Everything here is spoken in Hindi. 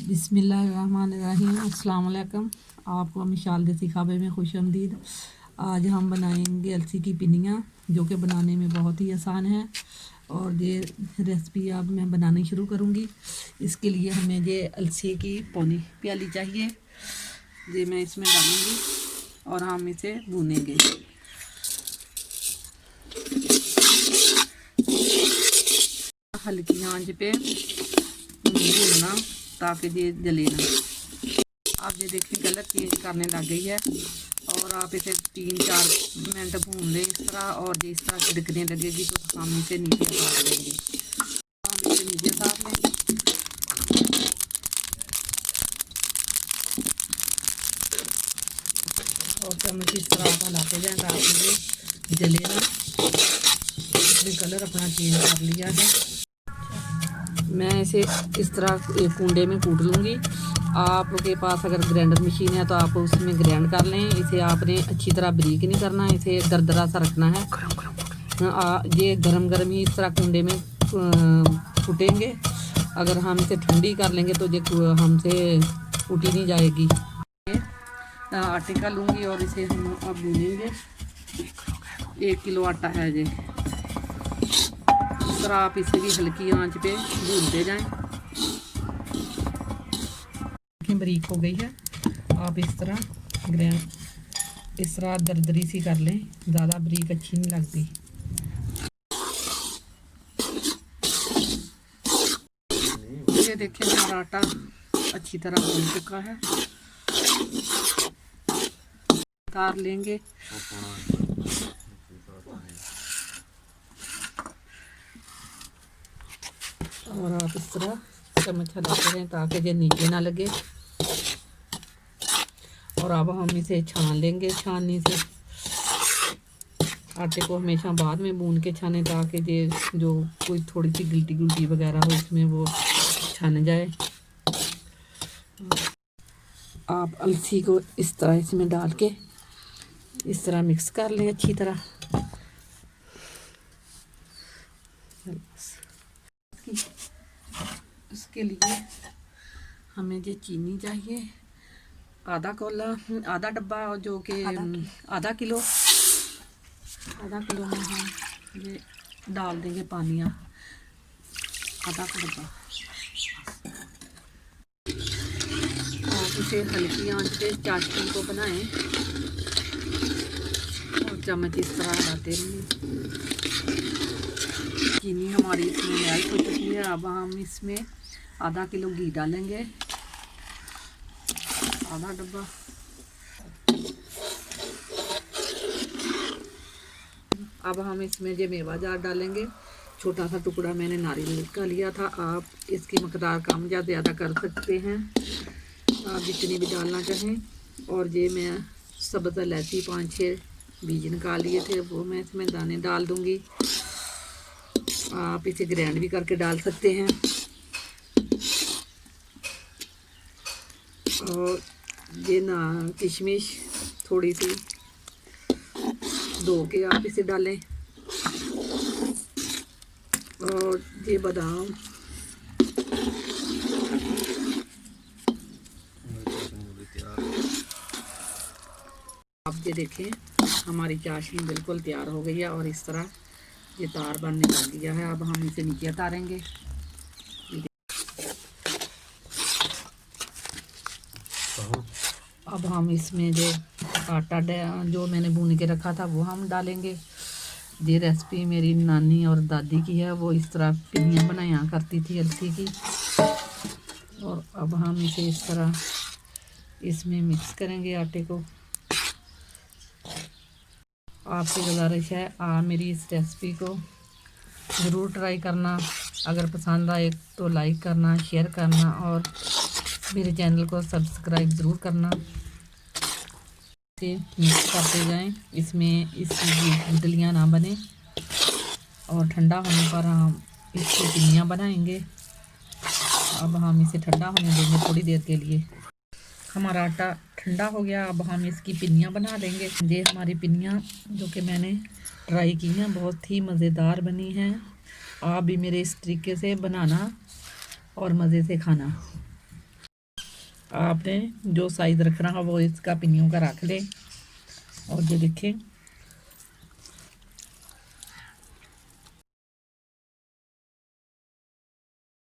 बिस्मिल्लाहिर्रहमानिर्रहीम। अस्सलाम वालेकुम। आपको मिशाल देसी खाबे में खुश आमदीद। आज हम बनाएंगे अलसी की पिनियाँ, जो कि बनाने में बहुत ही आसान है। और ये रेसिपी अब मैं बनानी शुरू करूँगी। इसके लिए हमें ये अलसी की पौनी प्याली चाहिए। ये मैं इसमें डालूँगी और हम इसे भूनेंगे। हल्की आंच पे भूनना ताकि ये जले ना। आप ये देखिए गलत चेंज करने लग गई है और आप इसे 3-4 मिनट भून लें इस तरह। और ये इस तरह छिड़कने लगेगी तो हम इसे नीचे साफ लेंगे। हम इसे नीचे साफ लेंगे और चम्मच इस तरह हलाते जाएँ ताकि ये जले ना। इसने कलर अपना चेंज कर लिया है। मैं इसे इस तरह एक कूंडे में कूट लूँगी। आपके पास अगर ग्राइंडर मशीन है तो आप उसमें ग्राइंड कर लें। इसे आपने अच्छी तरह बारीक नहीं करना, इसे दरदरा सा रखना है। ये गरम गरम ही इस तरह कूंडे में कूटेंगे। अगर हम इसे ठंडी कर लेंगे तो ये हमसे कूटी नहीं जाएगी। आटे का लूँगी और इसे हम अब भूनेंगे। 1 किलो आटा है ये। इस तरह आप इसे भी हल्की आंच पे भूनते जाएं। बारीक हो गई है। आप इस तरह दरदरी सी कर लें, ज़्यादा बारीक अच्छी नहीं लगती। ये देखिए हमारा आटा अच्छी तरह भून चुका है। उतार लेंगे और आप इस तरह चम्मच हिलाते रहें ताकि ये नीचे ना लगे। और अब हम इसे छान लेंगे। छाननी से आटे को हमेशा बाद में भून के छाने ताकि ये जो कोई थोड़ी सी गिल्टी गुल्टी वगैरह हो इसमें वो छान जाए। आप अलसी को इस तरह इसमें डाल के इस तरह मिक्स कर लें अच्छी तरह। इसके लिए हमें ये चीनी चाहिए आधा डब्बा, जो कि आधा किलो में हम ये डाल देंगे पानी। आधा डब्बा। आप इसे हल्की आंच पे चाशनी को बनाएं और चम्मच इस तरह हिलाते रहें। चीनी हमारी इसमें मेल्ट हो चुकी है। अब हम इसमें आधा किलो घी डालेंगे, आधा डब्बा। अब हम इसमें ये मेवा जार डालेंगे। छोटा सा टुकड़ा मैंने नारियल का लिया था। आप इसकी मकदार कम या ज़्यादा कर सकते हैं, आप जितनी भी डालना चाहें। और ये मैं सब्ज़ इलायची 5-6 बीज निकाल लिए थे, वो मैं इसमें दाने डाल दूँगी। आप इसे ग्राइंड भी करके डाल सकते हैं। और ये ना किशमिश थोड़ी सी धो के आप इसे डालें। और ये बादाम, आप ये देखें हमारी चाशनी बिल्कुल तैयार हो गई है और इस तरह ये तार बनने लग गया है। अब हम इसे नीचे उतारेंगे। अब हम इसमें जो आटा जो मैंने भून के रखा था वो हम डालेंगे। ये रेसिपी मेरी नानी और दादी की है, वो इस तरह पिनियाँ बनाया करती थी अलसी की। और अब हम इसे इस तरह इसमें मिक्स करेंगे आटे को। आपसे गुजारिश है मेरी इस रेसिपी को ज़रूर ट्राई करना। अगर पसंद आए तो लाइक करना, शेयर करना और मेरे चैनल को सब्सक्राइब ज़रूर करना। इसे मिक्स करते जाएं, इसमें इसकी गुठलियाँ ना बने। और ठंडा होने पर हम इसकी पिनियाँ बनाएंगे। अब हम इसे ठंडा होने देंगे थोड़ी देर के लिए। हमारा आटा ठंडा हो गया। अब हम इसकी पिनियाँ बना देंगे। ये हमारी पिनियाँ जो कि मैंने ट्राई की हैं बहुत ही मज़ेदार बनी हैं। आप भी मेरे इस तरीके से बनाना और मज़े से खाना। आपने जो साइज़ रखना है वो इसका पिन्नियों का रख लें। और ये देखें